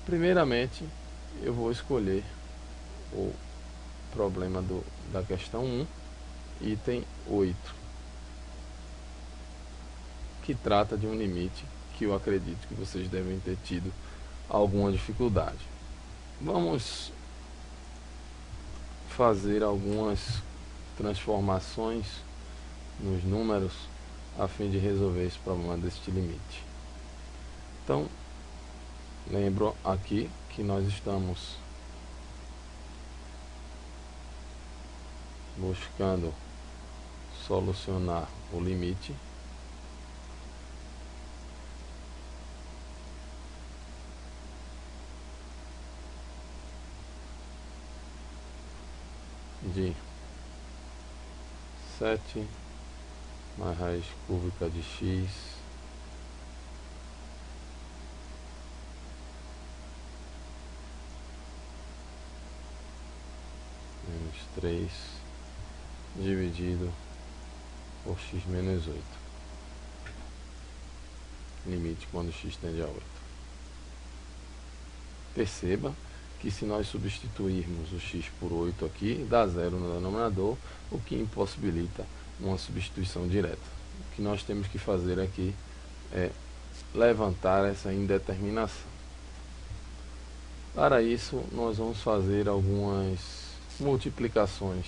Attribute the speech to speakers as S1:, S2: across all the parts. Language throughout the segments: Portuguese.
S1: Primeiramente, eu vou escolher o problema da questão 1, item 8, que trata de um limite que eu acredito que vocês devem ter tido alguma dificuldade. Vamos fazer algumas transformações nos números a fim de resolver esse problema deste limite. Então, lembro aqui que nós estamos buscando solucionar o limite de 7 mais raiz cúbica de x menos 3 dividido por x menos 8. Limite quando x tende a 8. Perceba que se nós substituirmos o x por 8 aqui, dá zero no denominador, o que impossibilita uma substituição direta. O que nós temos que fazer aqui é levantar essa indeterminação. Para isso, nós vamos fazer algumas multiplicações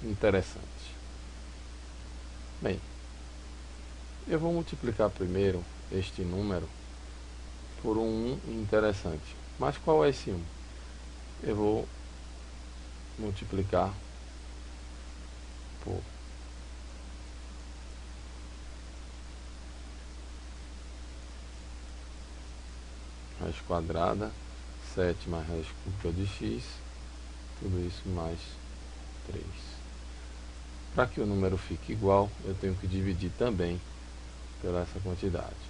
S1: interessantes. Bem, eu vou multiplicar primeiro este número por um 1 interessante. Mas qual é esse 1? Eu vou multiplicar por raiz quadrada, 7 mais raiz cúbica de x, tudo isso mais 3. Para que o número fique igual, eu tenho que dividir também pela essa quantidade.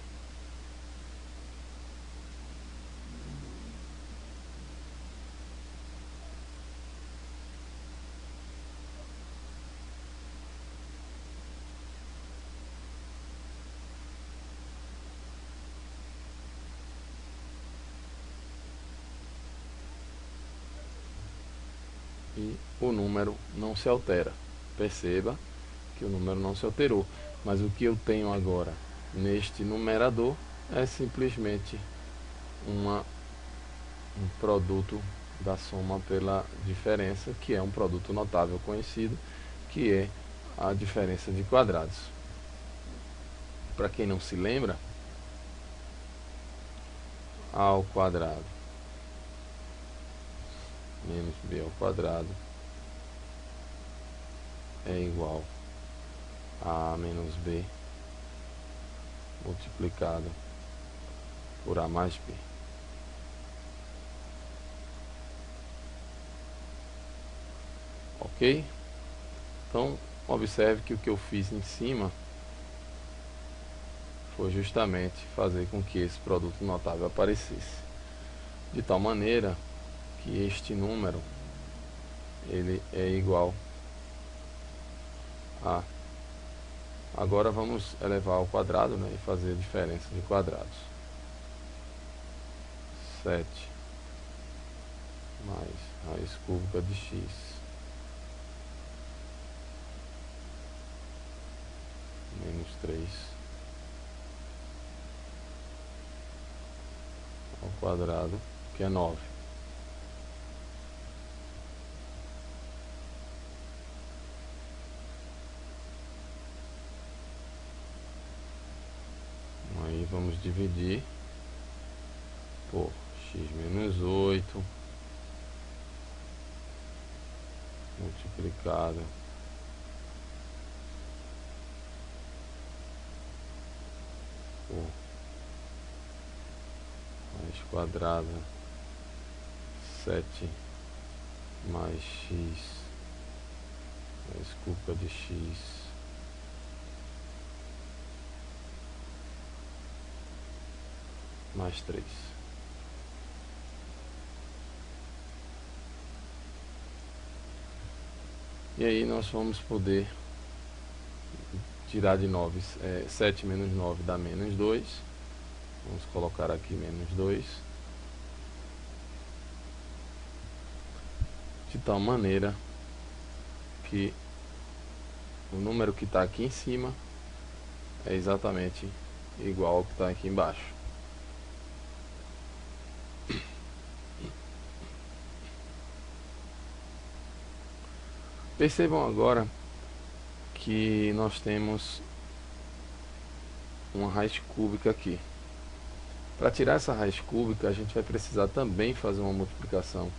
S1: E o número não se altera. Perceba que o número não se alterou, mas o que eu tenho agora neste numerador é simplesmente um produto da soma pela diferença, que é um produto notável conhecido, que é a diferença de quadrados. Para quem não se lembra, a ao quadrado menos b ao quadrado é igual a menos b multiplicado por a mais b. Ok? Então, observe que o que eu fiz em cima foi justamente fazer com que esse produto notável aparecesse, de tal maneira que este número ele é igual a... Agora vamos elevar ao quadrado, né, e fazer a diferença de quadrados. 7 mais raiz cúbica de x menos 3 ao quadrado, que é 9. Aí vamos dividir por x menos 8 multiplicado por raiz quadrada 7 mais x raiz cúbica de x mais 3. E aí nós vamos poder tirar de 9, 7 menos 9 dá menos 2. Vamos colocar aqui menos 2. de tal maneira que o número que está aqui em cima é exatamente igual ao que está aqui embaixo. Percebam agora que nós temos uma raiz cúbica aqui. Para tirar essa raiz cúbica, a gente vai precisar também fazer uma multiplicação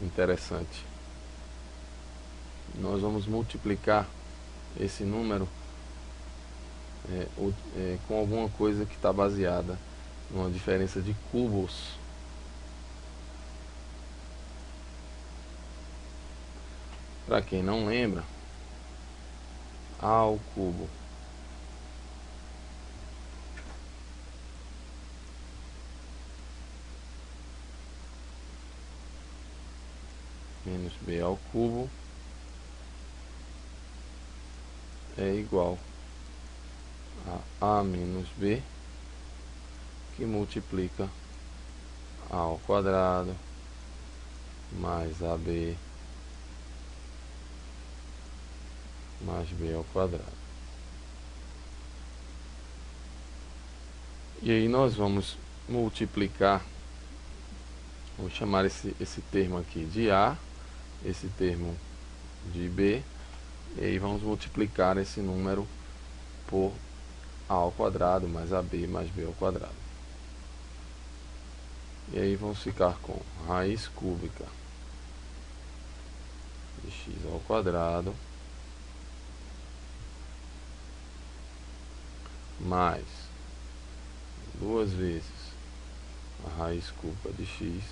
S1: interessante. Nós vamos multiplicar esse número com alguma coisa que está baseada numa diferença de cubos. Para quem não lembra, A ao cubo menos B ao cubo é igual a menos B, que multiplica A ao quadrado mais AB mais B ao quadrado. E aí nós vamos multiplicar, vamos chamar esse termo aqui de A, esse termo de B, e aí vamos multiplicar esse número por A ao quadrado mais AB mais B ao quadrado. E aí vamos ficar com raiz cúbica de x ao quadrado mais 2 vezes a raiz cúbica de x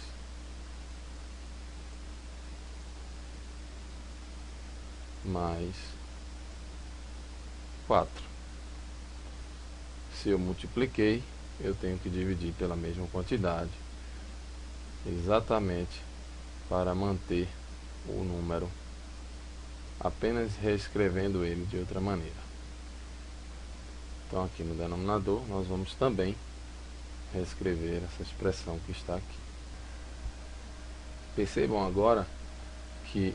S1: mais 4. Se eu multipliquei, eu tenho que dividir pela mesma quantidade, exatamente para manter o número, apenas reescrevendo ele de outra maneira. Então aqui no denominador nós vamos também reescrever essa expressão que está aqui. Percebam agora que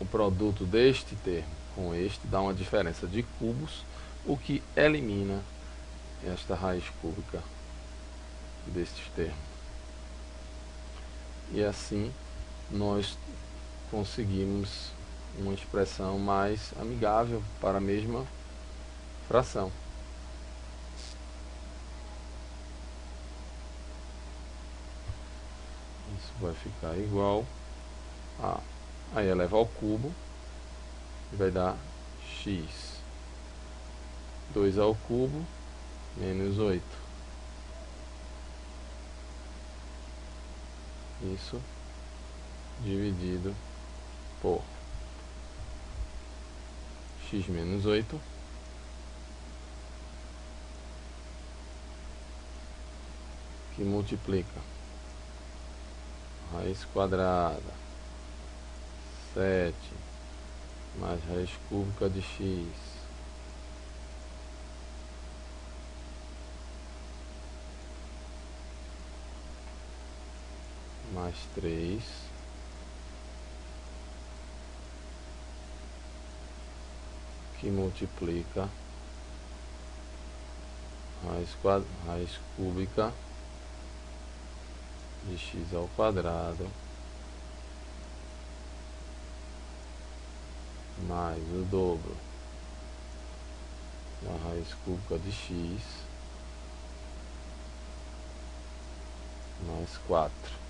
S1: o produto deste termo com este dá uma diferença de cubos, o que elimina esta raiz cúbica destes termos. E assim nós conseguimos uma expressão mais amigável para a mesma fração. Isso vai ficar igual a, aí eleva ao cubo e vai dar x 2 ao cubo menos 8. Isso dividido por x menos 8 que multiplica raiz quadrada 7 mais raiz cúbica de x mais 3 que multiplica raiz cúbica de x ao quadrado mais o dobro da raiz cúbica de x mais 4.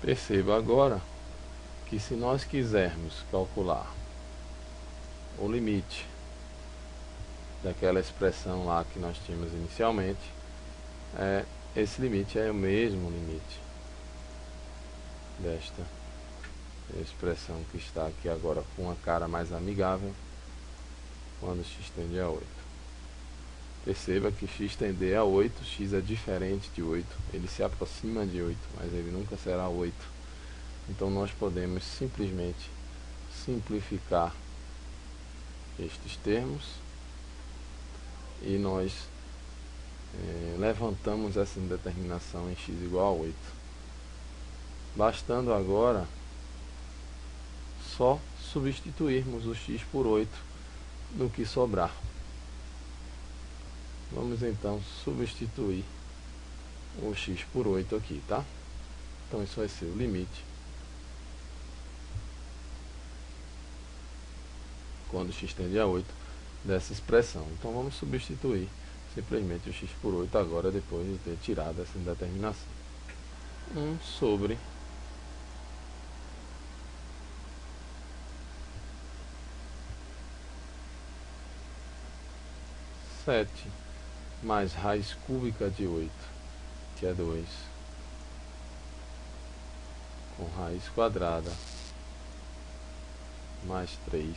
S1: Perceba agora que se nós quisermos calcular o limite daquela expressão lá que nós tínhamos inicialmente, esse limite é o mesmo limite desta expressão que está aqui agora com uma cara mais amigável quando x tende a 8. Perceba que x tender a 8, x é diferente de 8, ele se aproxima de 8, mas ele nunca será 8. Então nós podemos simplesmente simplificar estes termos e nós levantamos essa indeterminação em x igual a 8. Bastando agora só substituirmos o x por 8 no que sobrar. Vamos então substituir o x por 8 aqui, tá? Então isso vai ser o limite quando x tende a 8 dessa expressão. Então vamos substituir simplesmente o x por 8 agora, depois de ter tirado essa indeterminação. 1 sobre 7 mais raiz cúbica de 8, que é 2, com raiz quadrada, mais 3,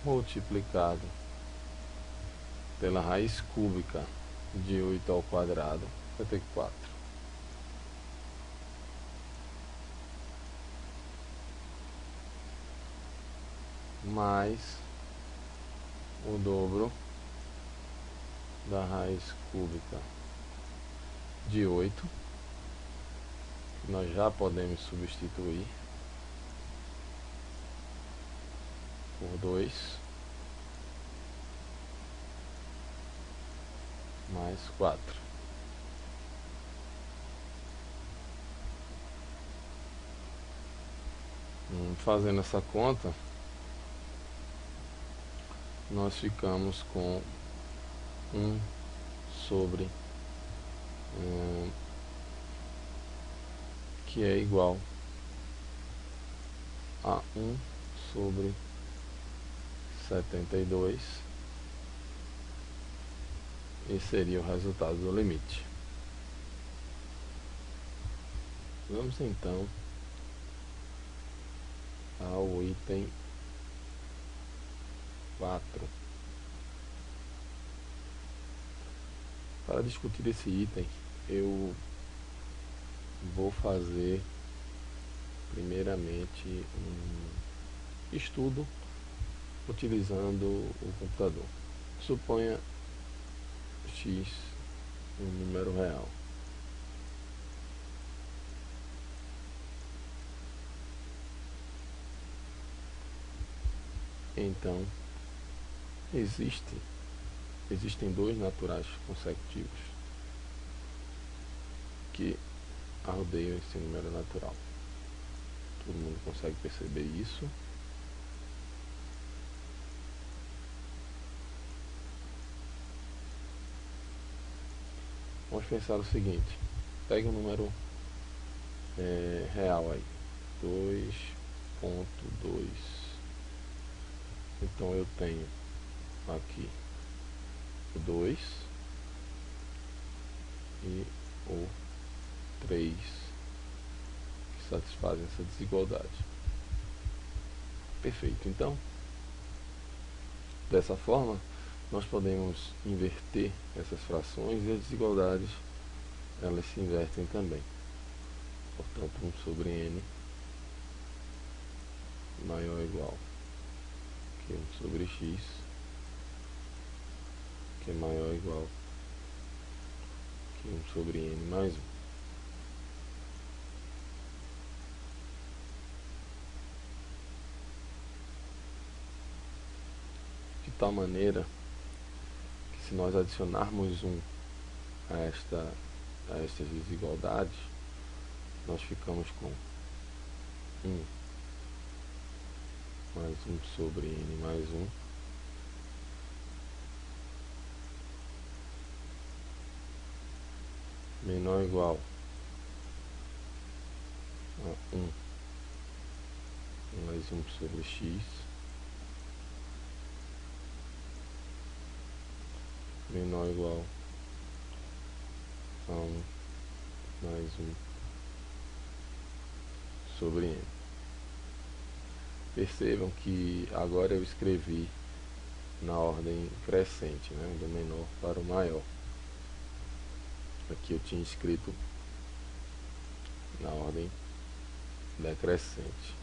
S1: multiplicado pela raiz cúbica de 8 ao quadrado, vai ter 4. Mais o dobro da raiz cúbica de 8, que nós já podemos substituir por 2, mais 4. Fazendo essa conta, nós ficamos com 1 sobre que é igual a 1 sobre 72, e seria o resultado do limite. Vamos então ao item 4. Para discutir esse item, eu vou fazer primeiramente um estudo utilizando o computador. Suponha x um número real. Então, existem dois naturais consecutivos que rodeiam esse número natural. Todo mundo consegue perceber isso. Vamos pensar o seguinte: pega um número real aí, 2.2. Então eu tenho aqui o 2 e o 3 que satisfazem essa desigualdade. Perfeito. Então, dessa forma, nós podemos inverter essas frações e as desigualdades, elas se invertem também. Portanto, 1 sobre n maior ou igual que 1 sobre x, que é maior ou igual que 1 sobre n mais 1. De tal maneira que, se nós adicionarmos 1 a estas desigualdades, nós ficamos com 1 mais 1 sobre n mais 1 menor ou igual a 1 mais 1 sobre x menor ou igual a 1 mais 1 sobre n. Percebam que agora eu escrevi na ordem crescente, né, do menor para o maior. Aqui eu tinha escrito na ordem decrescente.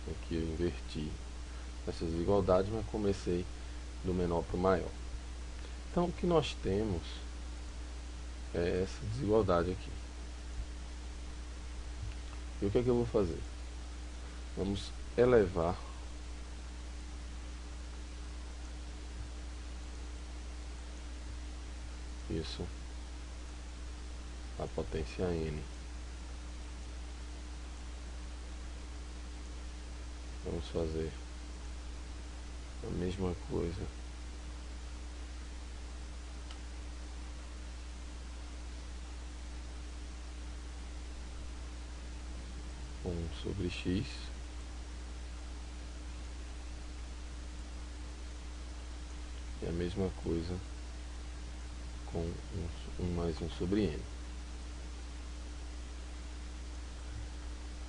S1: Aqui eu inverti essas desigualdades, mas comecei do menor para o maior. Então o que nós temos é essa desigualdade aqui. E o que é que eu vou fazer? Vamos elevar isso à potência n. Vamos fazer a mesma coisa com 1 sobre x e a mesma coisa com 1 mais 1 sobre n.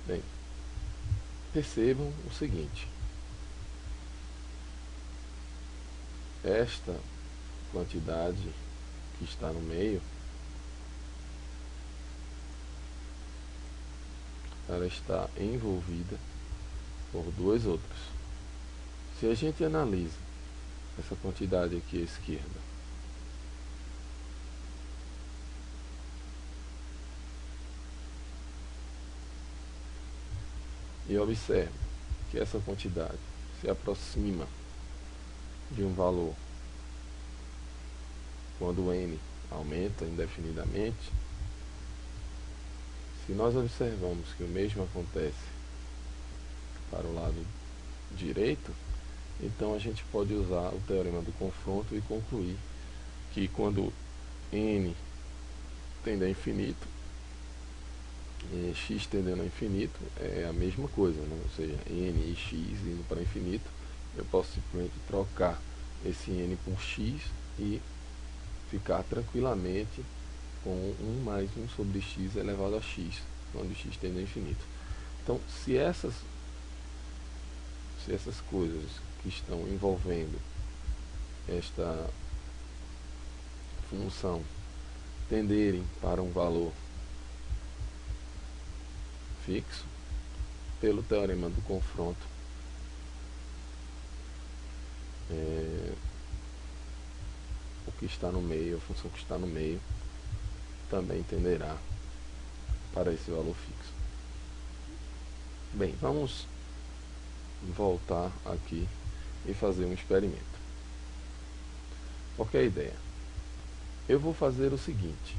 S1: Bem, percebam o seguinte: esta quantidade que está no meio, ela está envolvida por duas outras. Se a gente analisa essa quantidade aqui à esquerda, e observe que essa quantidade se aproxima de um valor quando n aumenta indefinidamente, se nós observamos que o mesmo acontece para o lado direito, então a gente pode usar o teorema do confronto e concluir que quando n tende a infinito, x tendendo a infinito é a mesma coisa, né? Ou seja, n e x indo para infinito, eu posso simplesmente trocar esse n por x e ficar tranquilamente com 1 mais 1 sobre x elevado a x, quando x tende a infinito. Então, se essas coisas que estão envolvendo esta função tenderem para um valor fixo, pelo teorema do confronto, o que está no meio, a função que está no meio, também tenderá para esse valor fixo. Bem, vamos voltar aqui e fazer um experimento. Qual que é a ideia? Eu vou fazer o seguinte: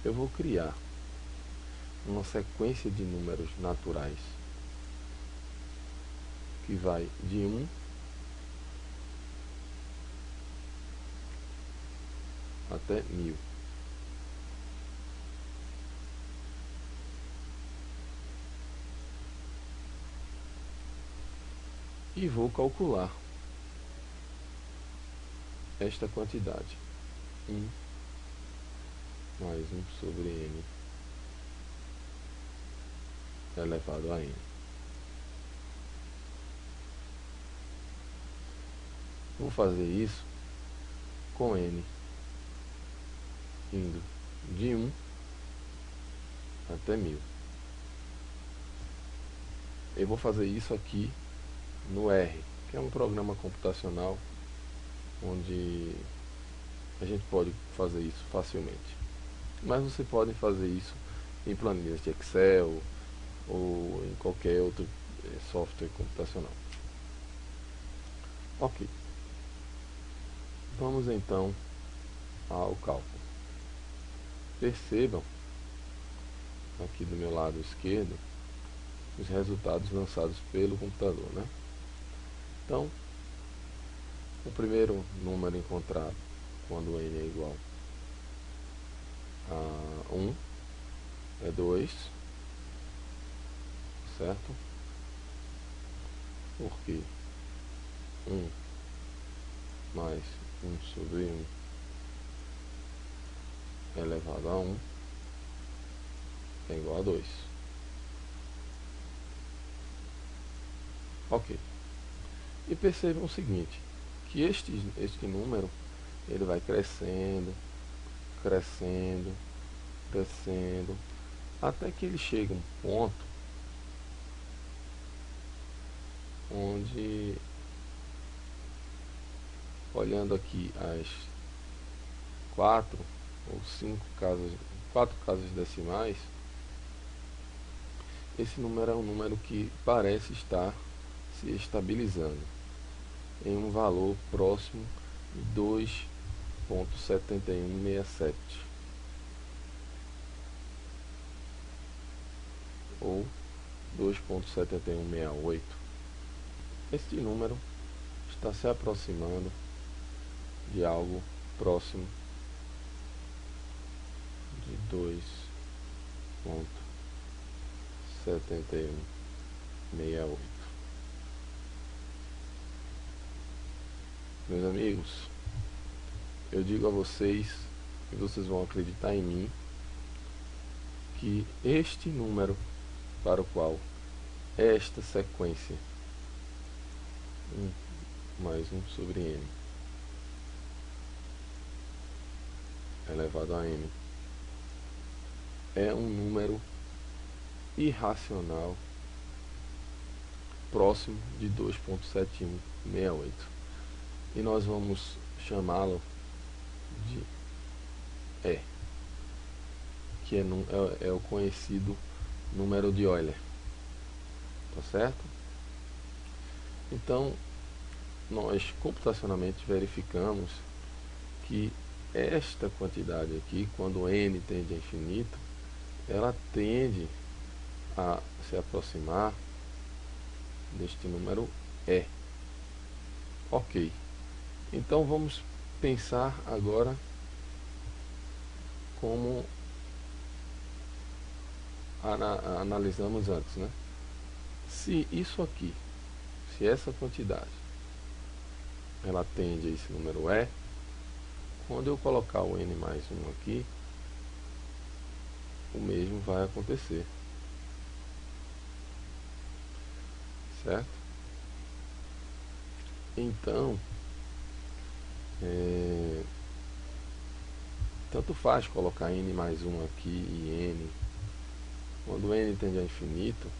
S1: eu vou criar uma sequência de números naturais que vai de 1 até 1000. E vou calcular esta quantidade, 1 mais 1 sobre n elevado a n. Vou fazer isso com n indo de 1 até 1000. Eu vou fazer isso aqui no R, que é um programa computacional onde a gente pode fazer isso facilmente. Mas você pode fazer isso em planilhas de Excel ou em qualquer outro software computacional. Ok. Vamos então ao cálculo. Percebam aqui do meu lado esquerdo os resultados lançados pelo computador, né? Então, o primeiro número encontrado quando n é igual a 1 é 2, certo? Porque 1 mais 1 sobre 1 elevado a 1 é igual a 2. Ok. E percebam o seguinte, que este número ele vai crescendo, crescendo, crescendo, até que ele chega a um ponto onde, olhando aqui as quatro ou quatro casas decimais, esse número é um número que parece estar se estabilizando em um valor próximo de 2,7167 ou 2,7168. Este número está se aproximando de algo próximo de 2,7168. Meus amigos, eu digo a vocês, e vocês vão acreditar em mim, que este número para o qual esta sequência 1 mais 1 sobre n elevado a n é um número irracional próximo de 2,7168 e nós vamos chamá-lo de E, que é o conhecido número de Euler, tá certo? Então nós computacionalmente verificamos que esta quantidade aqui, quando n tende a infinito, ela tende a se aproximar deste número E. Ok, então vamos pensar agora como analisamos antes, né? Se isso aqui, se essa quantidade ela tende a esse número E, quando eu colocar o n mais 1 aqui, o mesmo vai acontecer, certo? Então, tanto faz colocar n mais 1 aqui e n, quando n tende a infinito,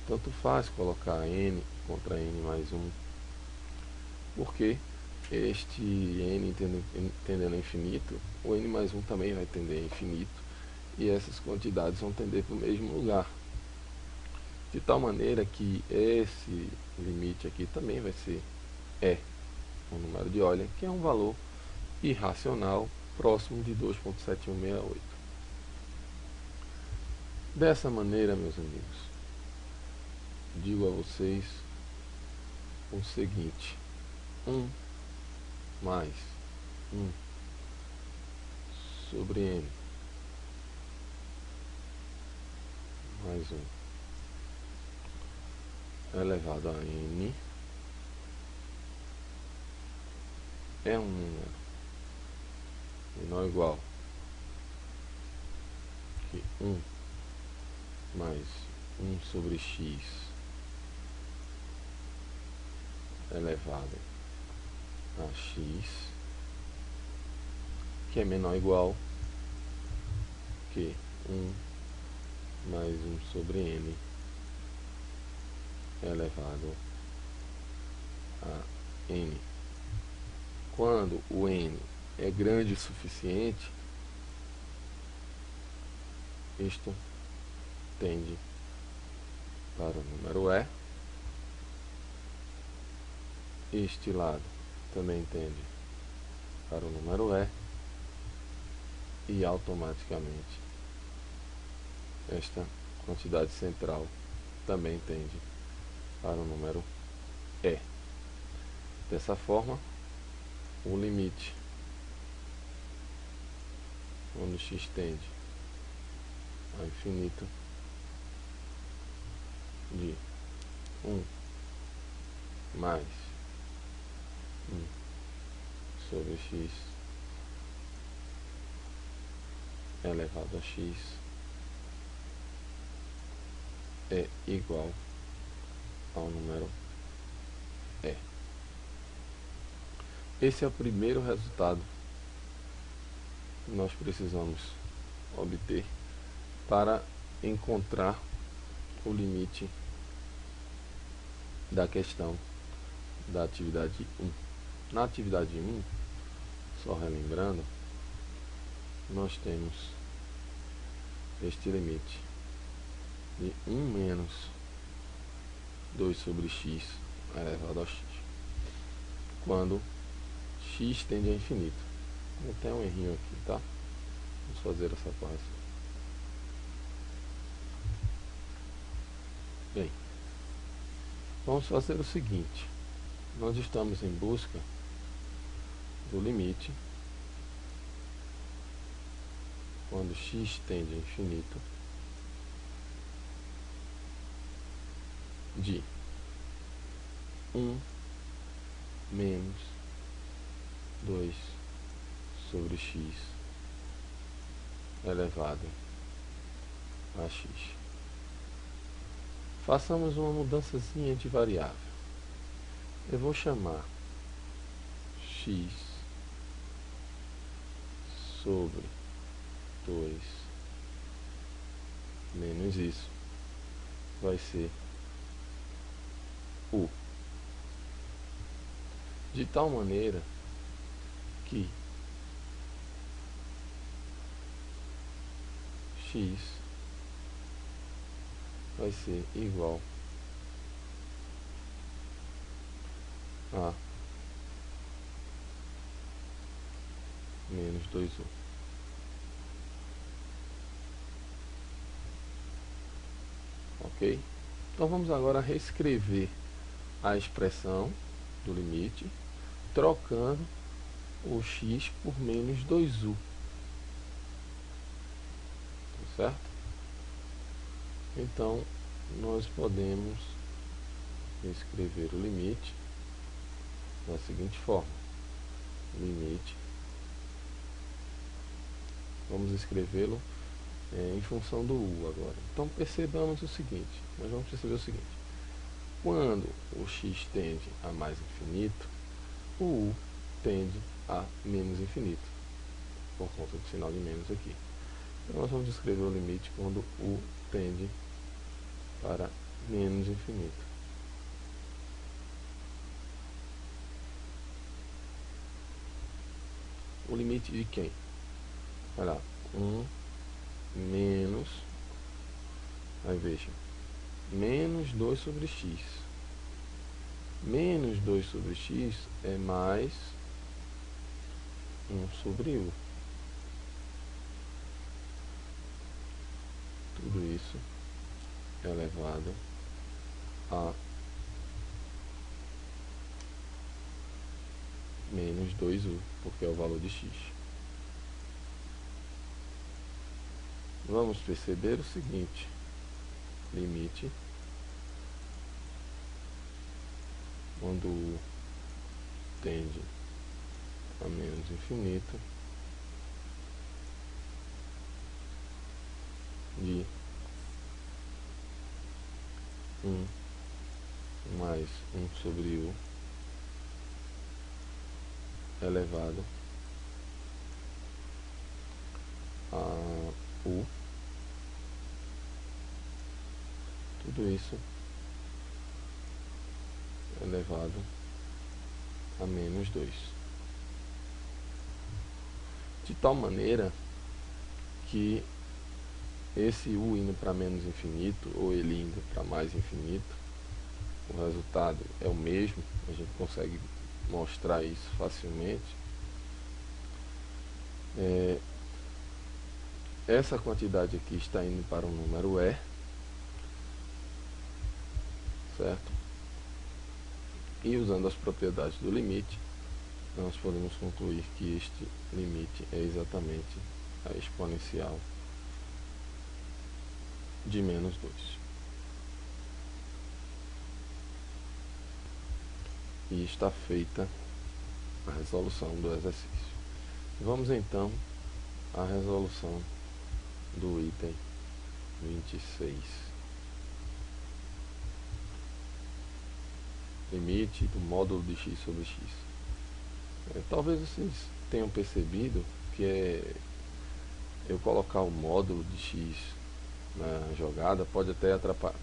S1: tanto faz colocar n contra n mais 1, porque este n tendendo a infinito, o n mais 1 também vai tender a infinito, e essas quantidades vão tender para o mesmo lugar, de tal maneira que esse limite aqui também vai ser um número de Euler, que é um valor irracional próximo de 2,7168. Dessa maneira, meus amigos, digo a vocês o seguinte: 1 mais 1 sobre n mais 1 elevado a n é um número menor ou igual que 1 mais 1 sobre x elevado a x, que é menor ou igual que 1 mais 1 sobre n elevado a n. Quando o n é grande o suficiente, isto tende para o número E, este lado também tende para o número E, e automaticamente esta quantidade central também tende para o número E. Dessa forma, o limite quando x tende a infinito de 1 mais 1 sobre x elevado a x é igual ao número E. Esse é o primeiro resultado que nós precisamos obter para encontrar o limite da questão da atividade 1. Na atividade 1, só relembrando, nós temos este limite de 1 menos 2 sobre x elevado a x, quando x tende a infinito. Vou ter um errinho aqui, tá? Vamos fazer essa correção. Bem, vamos fazer o seguinte: nós estamos em busca do limite quando x tende a infinito de 1 menos 2 sobre x elevado a x. Façamos uma mudançazinha de variável. Eu vou chamar x sobre 2 menos isso vai ser u, de tal maneira que x vai ser igual a menos 2u. Ok? Então vamos agora reescrever a expressão do limite, trocando o x por menos 2u. Certo? Então, nós podemos escrever o limite da seguinte forma: limite, vamos escrevê-lo em função do u agora. Então percebamos o seguinte, nós vamos perceber o seguinte: quando o x tende a mais infinito, o u tende a menos infinito, por conta do sinal de menos aqui. Então nós vamos escrever o limite quando u tende para menos infinito. O limite de quem? Olha lá, 1 menos, aí veja, menos 2 sobre x. Menos 2 sobre x é mais 1 sobre u. Tudo isso elevado a menos 2u, porque é o valor de x. Vamos perceber o seguinte: limite quando u tende a menos infinito de 1 mais 1 sobre u elevado a u, tudo isso elevado a menos 2. De tal maneira que esse u indo para menos infinito, ou ele indo para mais infinito, o resultado é o mesmo, a gente consegue mostrar isso facilmente. Essa quantidade aqui está indo para o número E, certo? E usando as propriedades do limite, nós podemos concluir que este limite é exatamente a exponencial de menos 2. E está feita a resolução do exercício. Vamos então à resolução do item 26. limite do módulo de x sobre x. Talvez vocês tenham percebido que eu colocar o módulo de x na jogada pode até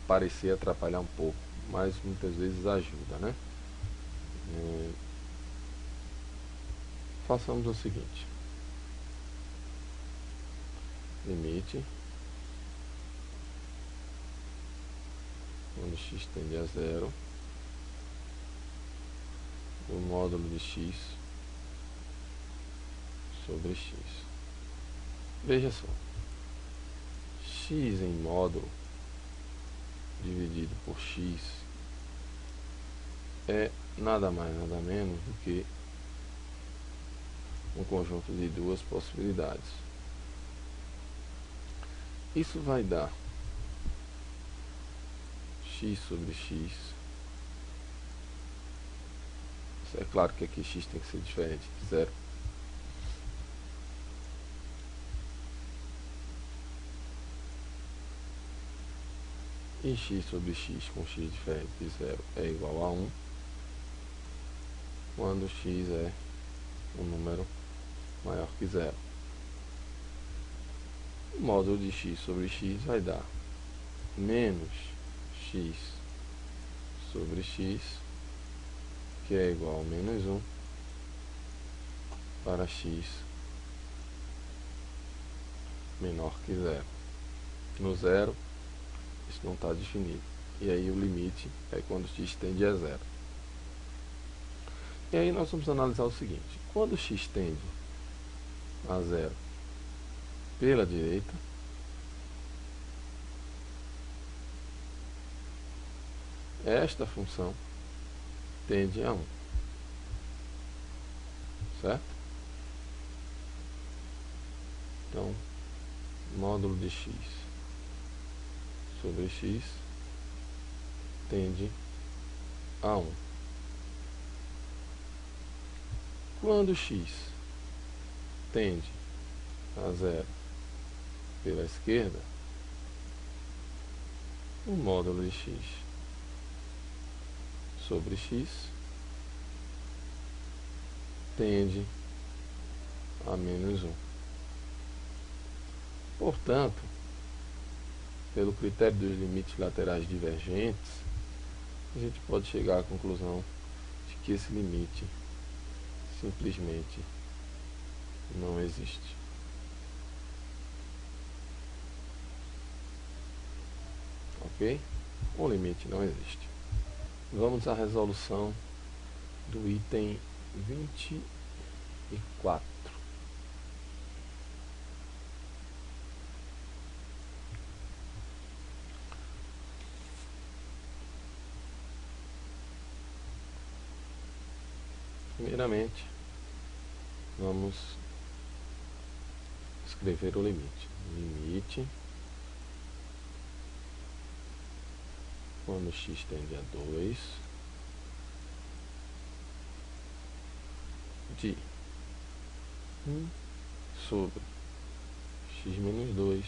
S1: parecer atrapalhar um pouco, mas muitas vezes ajuda, né? Façamos o seguinte: limite, quando x tende a zero, o módulo de x sobre x. Veja só, x em módulo dividido por x é nada mais nada menos do que um conjunto de duas possibilidades. Isso vai dar x sobre x. É claro que aqui x tem que ser diferente de zero. E x sobre x com x diferente de zero é igual a 1, quando x é um número maior que zero. O módulo de x sobre x vai dar menos x sobre x, que é igual a menos 1, para x menor que zero. No zero, isso não está definido. E aí o limite é quando x tende a zero. E aí nós vamos analisar o seguinte: quando x tende a zero pela direita, esta função tende a 1, certo? Então, módulo de x sobre x tende a 1. Quando x tende a zero pela esquerda, o módulo de x sobre x tende a menos 1. Portanto, pelo critério dos limites laterais divergentes, a gente pode chegar à conclusão de que esse limite simplesmente não existe. Ok? O limite não existe. Vamos à resolução do item 24. Primeiramente, vamos escrever o limite. Limite, quando x tende a 2, de 1 sobre x menos 2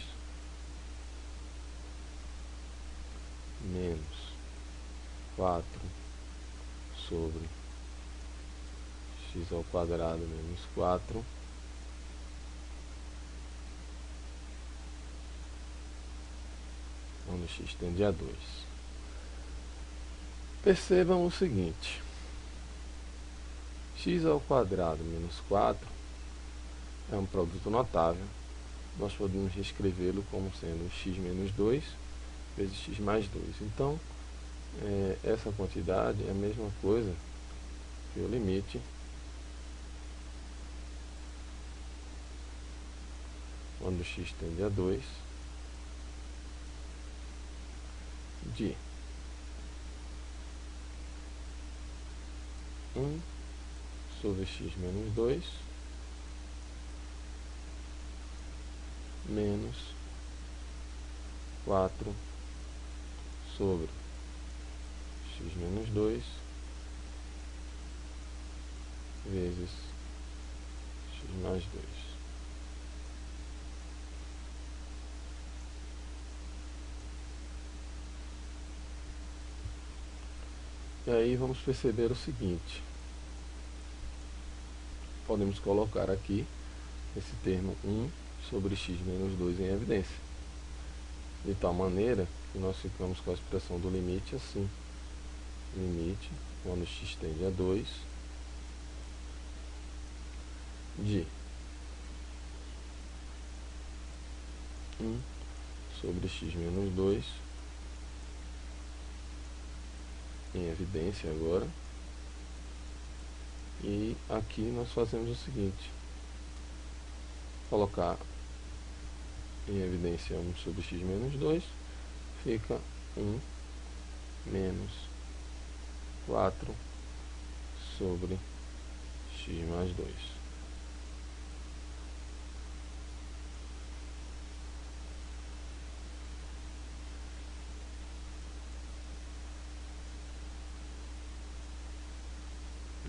S1: menos 4 sobre x ao quadrado menos 4 quando x tende a 2. Percebam o seguinte: x ao quadrado menos 4 é um produto notável. Nós podemos reescrevê-lo como sendo x menos 2 vezes x mais 2. Então, essa quantidade é a mesma coisa que o limite quando x tende a 2 de 1 sobre x menos 2 menos 4 sobre x menos 2 vezes x mais 2. E aí vamos perceber o seguinte, podemos colocar aqui esse termo 1 sobre x menos 2 em evidência, de tal maneira que nós ficamos com a expressão do limite assim, limite, quando x tende a 2, de 1 sobre x menos 2, em evidência agora, e aqui nós fazemos o seguinte, colocar em evidência 1 sobre x menos 2, fica 1 menos 4 sobre x mais 2.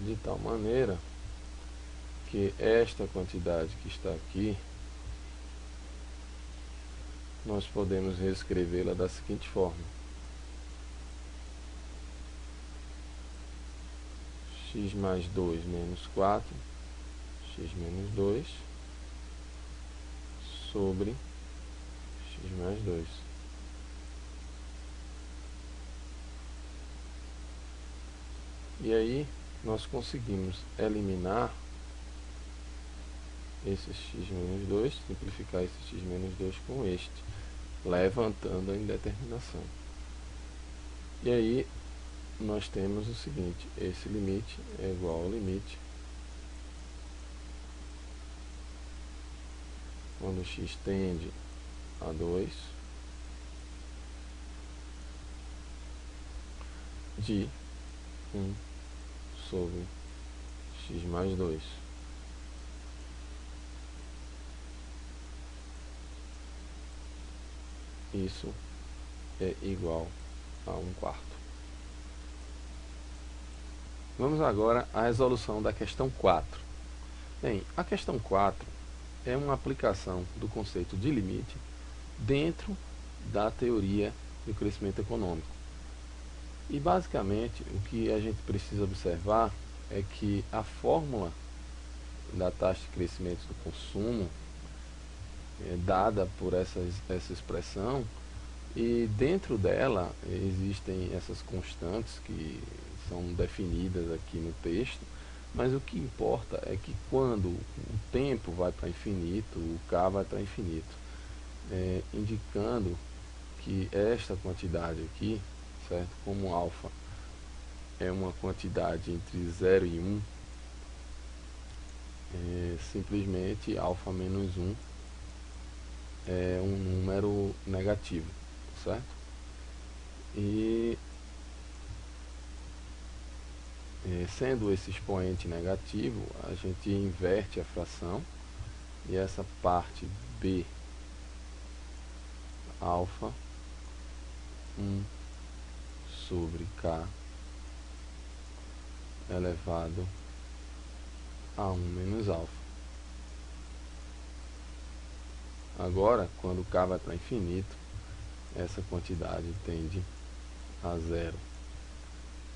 S1: De tal maneira que esta quantidade que está aqui, nós podemos reescrevê-la da seguinte forma: x mais 2 menos 4, x menos 2, sobre x mais 2. E aí nós conseguimos eliminar esse x menos 2, simplificar esse x menos 2 com este, levantando a indeterminação. E aí nós temos o seguinte, esse limite é igual ao limite quando x tende a 2 de 1 sobre x mais 2. Isso é igual a 1/4. Vamos agora à resolução da questão 4. Bem, a questão 4 é uma aplicação do conceito de limite dentro da teoria do crescimento econômico. E basicamente o que a gente precisa observar é que a fórmula da taxa de crescimento do consumo é dada por essa expressão, e dentro dela existem essas constantes que são definidas aqui no texto, mas o que importa é que quando o tempo vai para infinito, o k vai para infinito, indicando que esta quantidade aqui, certo? Como alfa é uma quantidade entre 0 e 1, simplesmente alfa menos 1 é um número negativo, certo? E sendo esse expoente negativo, a gente inverte a fração, e essa parte b alfa 1 sobre k elevado a 1 menos alfa. Agora, quando k vai para infinito, essa quantidade tende a zero.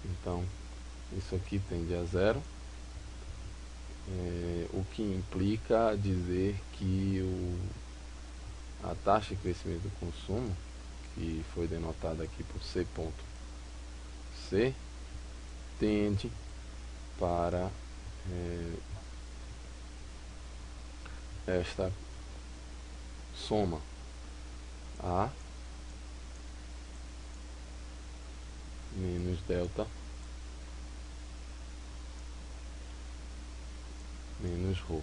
S1: Então, isso aqui tende a zero, o que implica dizer que a taxa de crescimento do consumo, que foi denotada aqui por C ponto C, tende para esta soma A menos delta menos ρ.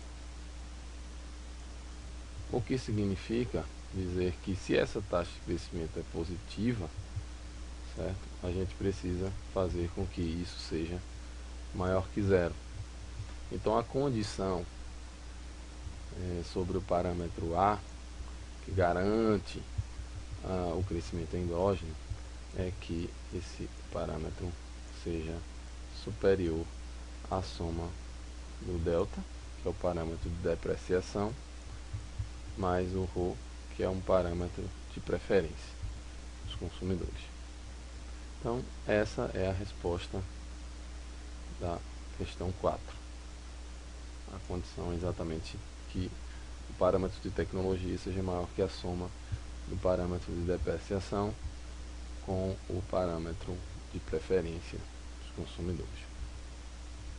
S1: O que significa dizer que se essa taxa de crescimento é positiva, certo? A gente precisa fazer com que isso seja maior que zero. Então a condição sobre o parâmetro A, que garante o crescimento endógeno, é que esse parâmetro seja superior à soma do delta, que é o parâmetro de depreciação, mais o ρ, que é um parâmetro de preferência dos consumidores. Então, essa é a resposta da questão 4. A condição é exatamente que o parâmetro de tecnologia seja maior que a soma do parâmetro de depreciação com o parâmetro de preferência dos consumidores.